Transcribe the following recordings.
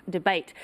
debate.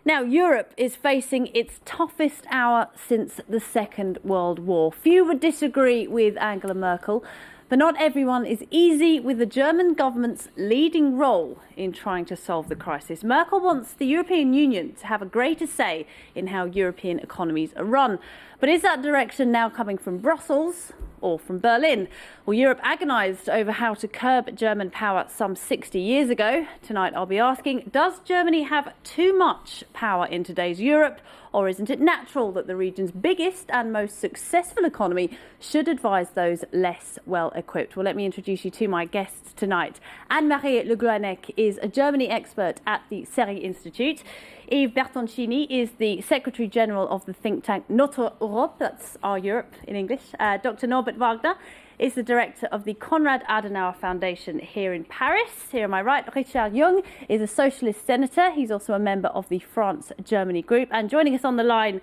Now, Europe is facing its toughest hour since the Second World War. Few would disagree with Angela Merkel, but not everyone is easy with the German government's leading role in trying to solve the crisis. Merkel wants the European Union to have a greater say in how European economies are run. But is that direction now coming from Brussels or from Berlin? Well, Europe agonised over how to curb German power some 60 years ago. Tonight I'll be asking, does Germany have too much power in today's Europe? Or isn't it natural that the region's biggest and most successful economy should advise those less well equipped? Well, let me introduce you to my guests tonight. Anne-Marie Le Gouanec is a Germany expert at the Seri Institute. Yves Bertoncini is the Secretary General of the think tank Notre Europe, that's Our Europe in English. Dr. Norbert Wagner is the director of the Konrad Adenauer Foundation here in Paris. Here on my right, Richard Jung is a socialist senator. He's also a member of the France-Germany group. And joining us on the line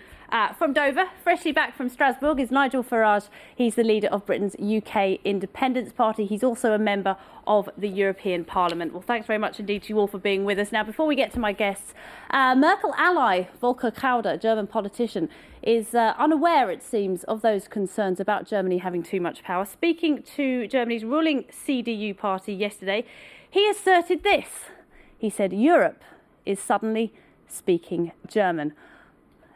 from Dover, freshly back from Strasbourg, is Nigel Farage. He's the leader of Britain's UK Independence Party. He's also a member of the European Parliament. Well, thanks very much indeed to you all for being with us. Now, before we get to my guests, Merkel ally Volker Kauder, a German politician, is unaware, it seems, of those concerns about Germany having too much power. Speaking to Germany's ruling CDU party yesterday, he asserted this. He said Europe is suddenly speaking German.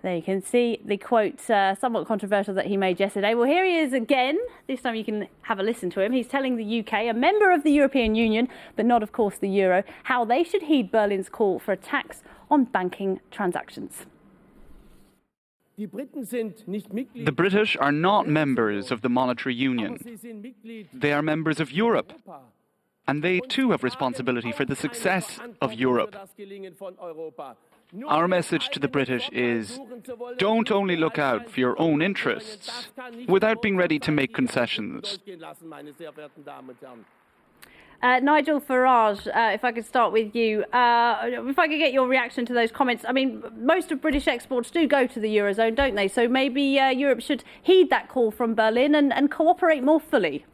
There you can see the quote, somewhat controversial, that he made yesterday. Well, here he is again. This time you can have a listen to him. He's telling the UK, a member of the European Union, but not, of course, the euro, how they should heed Berlin's call for a tax on banking transactions. The British are not members of the monetary union. They are members of Europe. And they too have responsibility for the success of Europe. Our message to the British is, don't only look out for your own interests without being ready to make concessions. Nigel Farage, if I could start with you, if I could get your reaction to those comments. I mean, most of British exports do go to the Eurozone, don't they? So maybe Europe should heed that call from Berlin and cooperate more fully.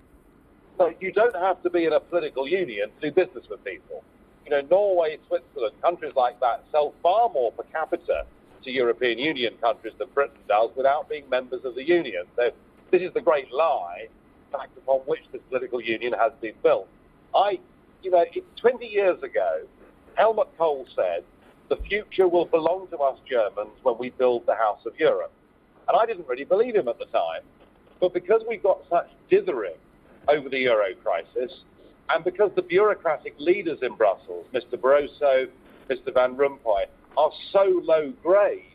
So you don't have to be in a political union to do business with people. You know, Norway, Switzerland, countries like that sell far more per capita to European Union countries than Britain does without being members of the union. So this is the great lie, fact upon which this political union has been built. 20 years ago, Helmut Kohl said, the future will belong to us Germans when we build the House of Europe. And I didn't really believe him at the time. But because we got such dithering over the euro crisis, and because the bureaucratic leaders in Brussels, Mr. Barroso, Mr. Van Rompuy, are so low grade,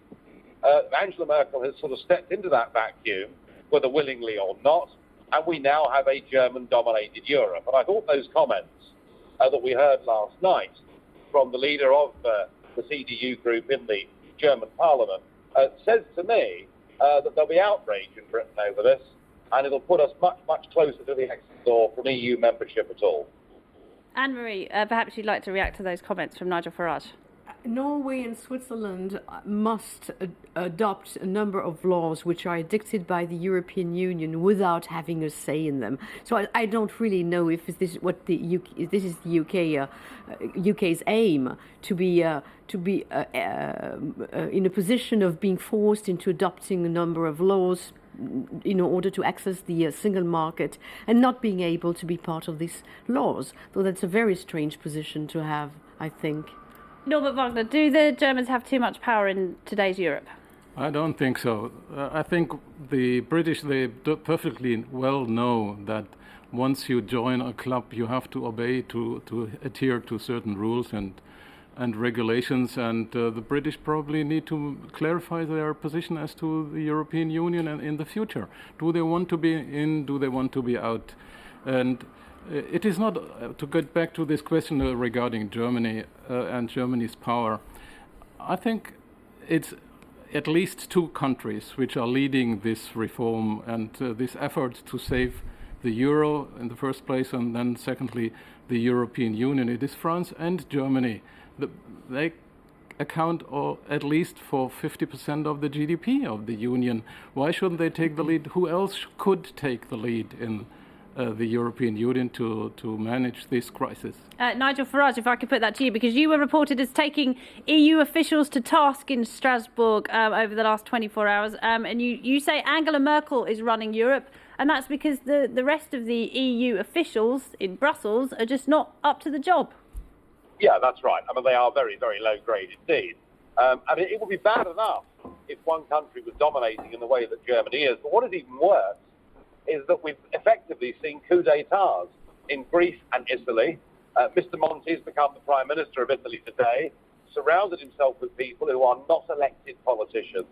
Angela Merkel has sort of stepped into that vacuum, whether willingly or not, and we now have a German-dominated Europe. And I thought those comments that we heard last night from the leader of the CDU group in the German parliament says to me that there'll be outrage in Britain over this, and it'll put us much, much closer to the exit door from EU membership at all. Anne-Marie, perhaps you'd like to react to those comments from Nigel Farage. Norway and Switzerland must adopt a number of laws which are dictated by the European Union without having a say in them. So I don't really know if this is what the UK, this is the UK's aim to be in a position of being forced into adopting a number of laws in order to access the single market and not being able to be part of these laws. So that's a very strange position to have, I think. Norbert Wagner, do the Germans have too much power in today's Europe? I don't think so. I think the British, they perfectly well know that once you join a club, you have to obey, to adhere to certain rules and regulations, and the British probably need to clarify their position as to the European Union and in the future. Do they want to be in? Do they want to be out? And it is not, to get back to this question regarding Germany and Germany's power, I think it's at least two countries which are leading this reform and this effort to save the euro in the first place, and then secondly the European Union. It is France and Germany. They account at least for 50% of the GDP of the Union. Why shouldn't they take the lead? Who else could take the lead in the European Union to manage this crisis. Nigel Farage, if I could put that to you, because you were reported as taking EU officials to task in Strasbourg over the last 24 hours, and you say Angela Merkel is running Europe, and that's because the rest of the EU officials in Brussels are just not up to the job. Yeah, that's right. I mean, they are very, very low grade indeed. It would be bad enough if one country was dominating in the way that Germany is, but what is even worse is that we've effectively seen coups d'etats in Greece and Italy. Mr. Monti has become the Prime Minister of Italy today, surrounded himself with people who are not elected politicians.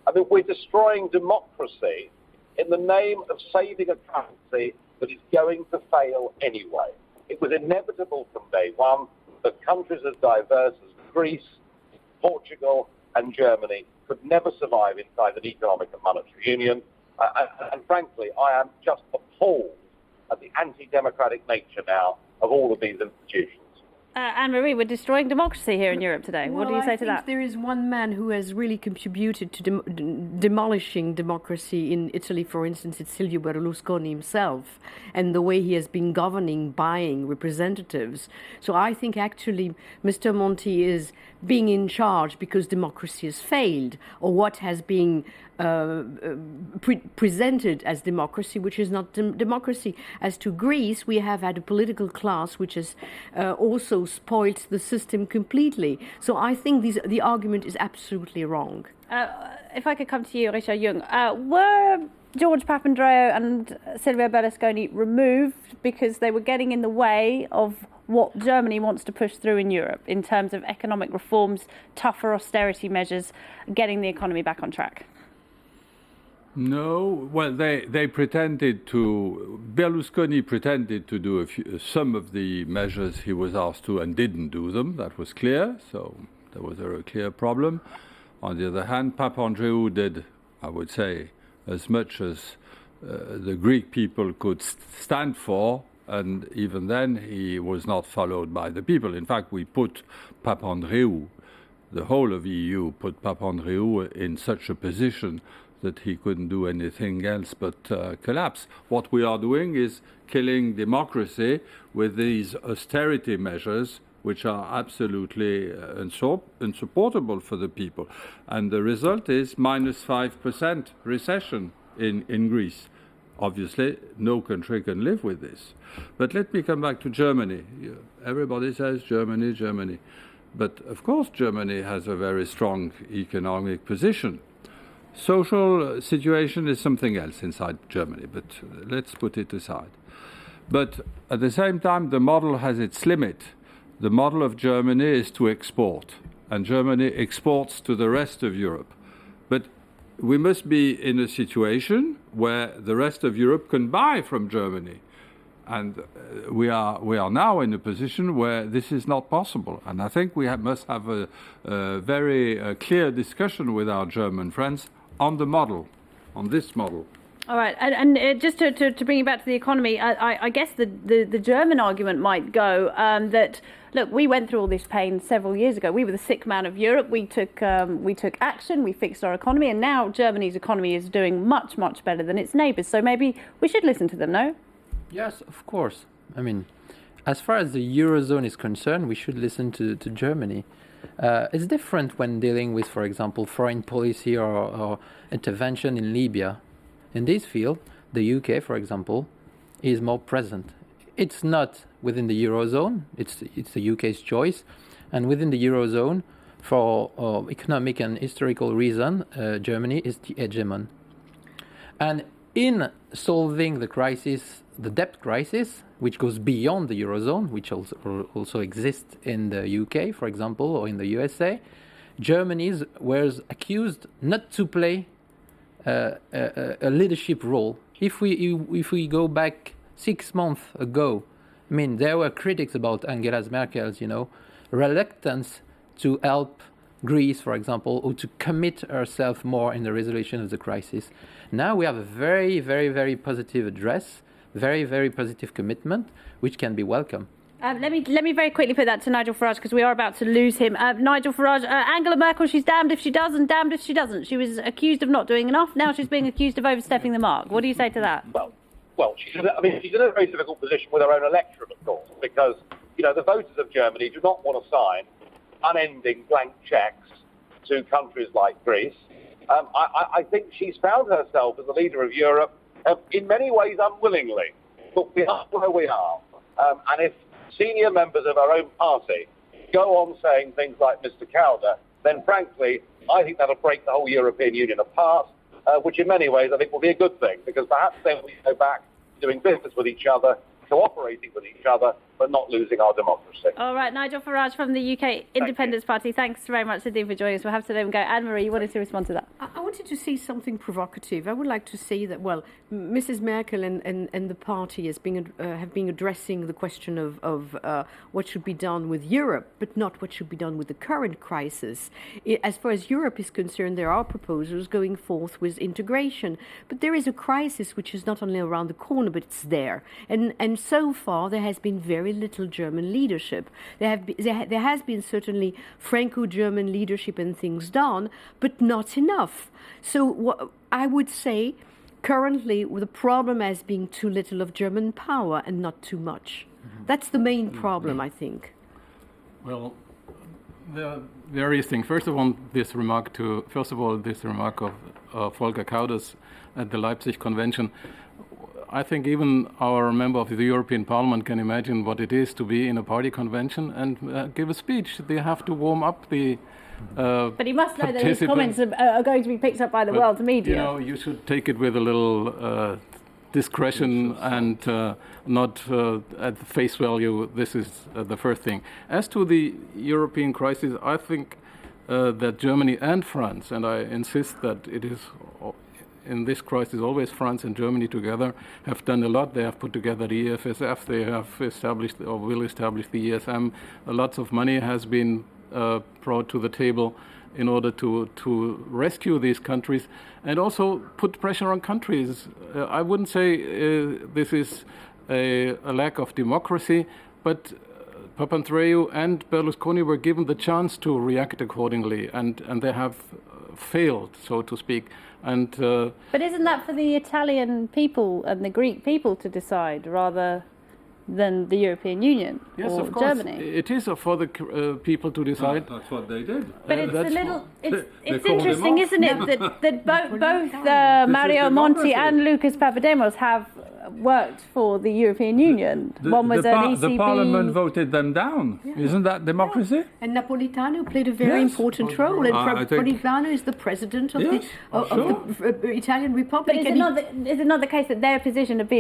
I mean, we're destroying democracy in the name of saving a country that is going to fail anyway. It was inevitable from day one that countries as diverse as Greece, Portugal and Germany could never survive inside an economic and monetary union. And frankly, I am just appalled at the anti-democratic nature now of all of these institutions. Anne-Marie, we're destroying democracy here in Europe today. What do you say to that? I think there is one man who has really contributed to demolishing democracy in Italy, for instance. It's Silvio Berlusconi himself, and the way he has been governing, buying representatives. So I think actually Mr. Monti is being in charge because democracy has failed, or what has been presented as democracy, which is not democracy. As to Greece, we have had a political class which has also spoilt the system completely. So I think the argument is absolutely wrong. If I could come to you, Richard Jung, were George Papandreou and Silvio Berlusconi removed because they were getting in the way of what Germany wants to push through in Europe in terms of economic reforms, tougher austerity measures, getting the economy back on track? No, well, they pretended to. Berlusconi pretended to do some of the measures he was asked to and didn't do them. That was clear. So there was a clear problem. On the other hand, Papandreou did, I would say, as much as the Greek people could stand for, and even then he was not followed by the people. In fact, we put Papandreou, the whole of EU put Papandreou in such a position that he couldn't do anything else but collapse. What we are doing is killing democracy with these austerity measures, which are absolutely insupportable for the people. And the result is minus 5% recession in Greece. Obviously, no country can live with this. But let me come back to Germany. Everybody says Germany, Germany. But of course, Germany has a very strong economic position. Social situation is something else inside Germany, but let's put it aside. But at the same time, the model has its limit. The model of Germany is to export, and Germany exports to the rest of Europe. But we must be in a situation where the rest of Europe can buy from Germany. And we are now in a position where this is not possible. And I think we must have a very clear discussion with our German friends on the model, on this model. All right, and just to bring you back to the economy, I guess the German argument might go that, look, we went through all this pain several years ago. We were the sick man of Europe. We took action. We fixed our economy, and now Germany's economy is doing much, much better than its neighbours. So maybe we should listen to them, no? Yes, of course. I mean, as far as the Eurozone is concerned, we should listen to Germany. It's different when dealing with, for example, foreign policy or intervention in Libya. In this field, the UK, for example, is more present. It's not within the Eurozone. It's the UK's choice. And within the Eurozone, for economic and historical reason, Germany is the hegemon. And in solving the crisis, the debt crisis, which goes beyond the Eurozone, which also exists in the UK, for example, or in the USA, Germany was accused not to play a leadership role. If we go back 6 months ago, I mean, there were critics about Angela Merkel's, reluctance to help Greece, for example, or to commit herself more in the resolution of the crisis. Now we have a very, very, very positive address, very, very positive commitment, which can be welcome. Let me very quickly put that to Nigel Farage, because we are about to lose him. Nigel Farage, Angela Merkel, she's damned if she does and damned if she doesn't. She was accused of not doing enough. Now she's being accused of overstepping the mark. What do you say to that? Well, well, she's in a very difficult position with her own electorate, of course, because, the voters of Germany do not want to sign unending blank checks to countries like Greece. I think she's found herself as the leader of Europe in many ways unwillingly, but we are where we are. And if senior members of our own party go on saying things like Mr. Kauder, then frankly, I think that'll break the whole European Union apart, which in many ways I think will be a good thing, because perhaps then we go back to doing business with each other, cooperating with each other, but not losing our democracy. All right, Nigel Farage from the UK Independence Party. Thanks very much indeed for joining us. We'll have to let him go. Anne-Marie, you wanted to respond to that? I wanted to say something provocative. I would like to say that, well, Mrs. Merkel and the party have been addressing the question of what should be done with Europe, but not what should be done with the current crisis. As far as Europe is concerned, there are proposals going forth with integration, but there is a crisis which is not only around the corner, but it's there. And so far, there has been very little German leadership. There has been certainly Franco-German leadership and things done, but not enough. So what I would say, currently, the problem has been too little of German power and not too much. That's the main problem, I think. Well, there are various things. First of all, this remark of Volker Kauders at the Leipzig Convention. I think even our member of the European Parliament can imagine what it is to be in a party convention and give a speech. They have to warm up the but he must know that his comments are going to be picked up by the world's media. You should take it with a little discretion and not at the face value. This is the first thing. As to the European crisis, I think that Germany and France, and I insist that it is in this crisis always France and Germany together, have done a lot. They have put together the EFSF, they have established or will establish the ESM. Lots of money has been brought to the table in order to rescue these countries and also put pressure on countries. I wouldn't say this is a lack of democracy, but Papandreou and Berlusconi were given the chance to react accordingly, and they have failed, so to speak. And but isn't that for the Italian people and the Greek people to decide rather than the European Union or Germany? It is for the people to decide. That's what they did. But it's interesting, isn't it, that both Mario Monti and Lucas Papademos have worked for the European Union. One was an ECB. The Parliament voted them down. Yeah. Isn't that democracy? Yeah. And Napolitano played a very important role. And Napolitano is the president of the Italian Republic. But is it not the case that their position have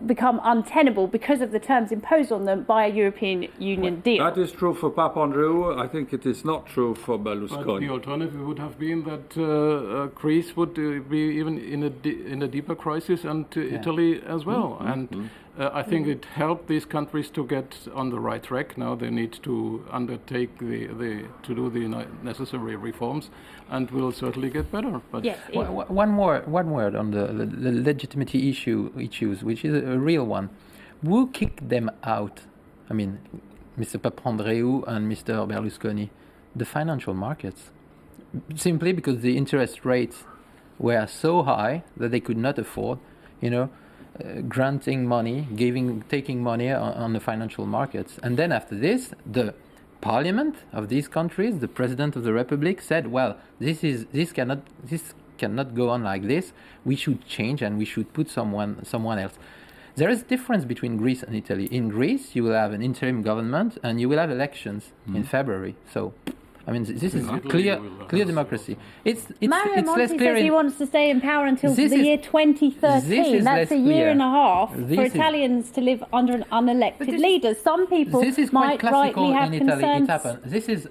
become untenable because of the terms imposed on them by a European Union deal? That is true for Papandreou. I think it is not true for Berlusconi. But the alternative would have been that Greece would be even in a deeper crisis, and Italy as well. And I think it helped these countries to get on the right track. Now they need to undertake to do the necessary reforms, and will certainly get better. But yes, one word on the legitimacy issues, which is a real one. Who kicked them out? I mean, Mr. Papandreou and Mr. Berlusconi, the financial markets, simply because the interest rates were so high that they could not afford, granting money, taking money on the financial markets. And then after this, the parliament of these countries, the president of the republic said, well, this cannot go on like this. We should change and we should put someone else. There is a difference between Greece and Italy. In Greece, you will have an interim government and you will have elections in February. So, I mean, this is clear democracy. Mario Monti less clear says he wants to stay in power until the year 2013. That's a year and a half for Italians to live under an unelected leader. Some people might rightly have concerns. This is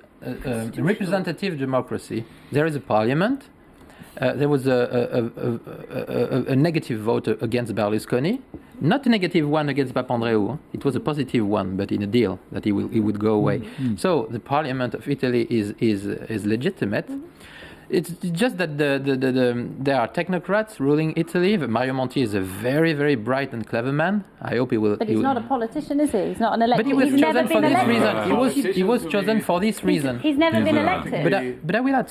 representative democracy. There is a parliament. There was a negative vote against Berlusconi. Not a negative one against Papandreou. It was a positive one, but in a deal that he would go away. So the parliament of Italy is legitimate. It's just that there are technocrats ruling Italy. Mario Monti is a very, very bright and clever man. I hope he will. But he's not a politician, is he? He's not an elected. But he was he's chosen never for been this elected. reason. He was chosen for this reason. He's never been elected. But I will add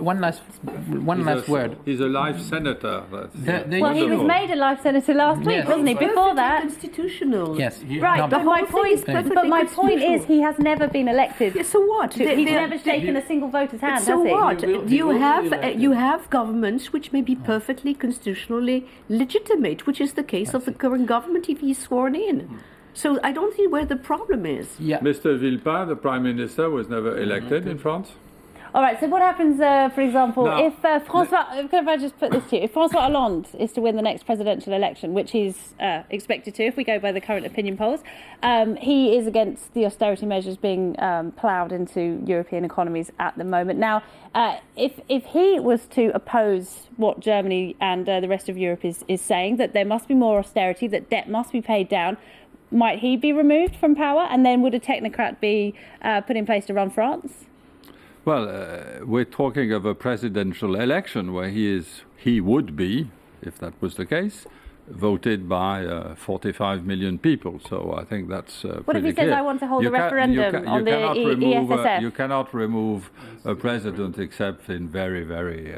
one last word. He's a life senator. Well, he was made a life senator last week, Yes. wasn't he? Before that. Constitutional. Yes. Right, No, but my point, perfectly but my point is he has never been elected. Yeah, so what? He's never shaken a single voter's hand, So has he? what? He will be elected. You have governments which may be perfectly constitutionally legitimate, which is the case of the current government if he's sworn in. So I don't see where the problem is. Yeah. Mr. Villepin, the Prime Minister, was never elected in France. All right, so what happens, for example, No. if if I just put this to you, if François Hollande is to win the next presidential election, which he's expected to if we go by the current opinion polls, he is against the austerity measures being ploughed into European economies at the moment. Now, if he was to oppose what Germany and the rest of Europe is saying, that there must be more austerity, that debt must be paid down, might he be removed from power? And then would a technocrat be put in place to run France? Well, we're talking of a presidential election where he would be, if that was the case, voted by 45 million people. So I think that's What if he says, I want to hold a referendum on the ESSF? You cannot remove a president except in very, very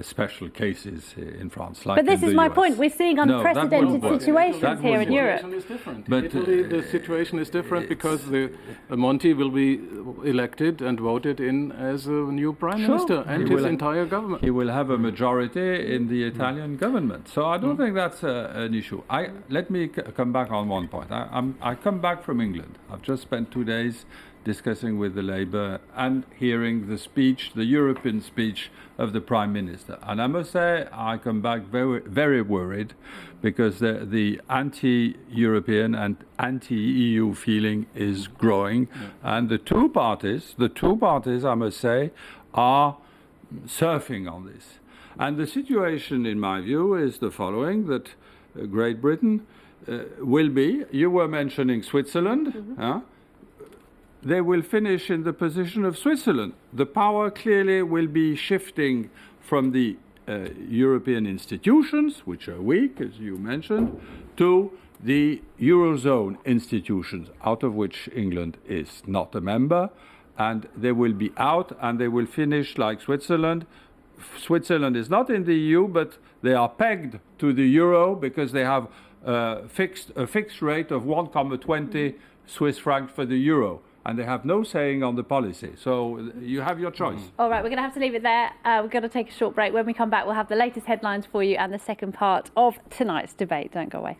special cases in France. Like But this in is the my US. point. We're seeing unprecedented situations That here wouldn't in work. Europe. Situation is different. But, In Italy, the situation is different because Monti will be elected and voted in as a new prime minister and his entire government. He will have a majority in the Italian government. So I don't think that's an issue. Let me come back on one point. I come back from England. I've just spent 2 days discussing with the Labour and hearing the speech, the European speech of the Prime Minister. And I must say, I come back very, very worried because the anti-European and anti-EU feeling is growing. And the two parties, I must say, are surfing on this. And the situation, in my view, is the following, that Great Britain will be, you were mentioning Switzerland, they will finish in the position of Switzerland. The power clearly will be shifting from the European institutions, which are weak, as you mentioned, to the Eurozone institutions, out of which England is not a member, and they will be out and they will finish like Switzerland. Switzerland is not in the EU, but they are pegged to the euro because they have a fixed rate of 1,20 Swiss francs for the euro. And they have no saying on the policy. So you have your choice. All right, we're going to have to leave it there. We're going to take a short break. When we come back, we'll have the latest headlines for you and the second part of tonight's debate. Don't go away.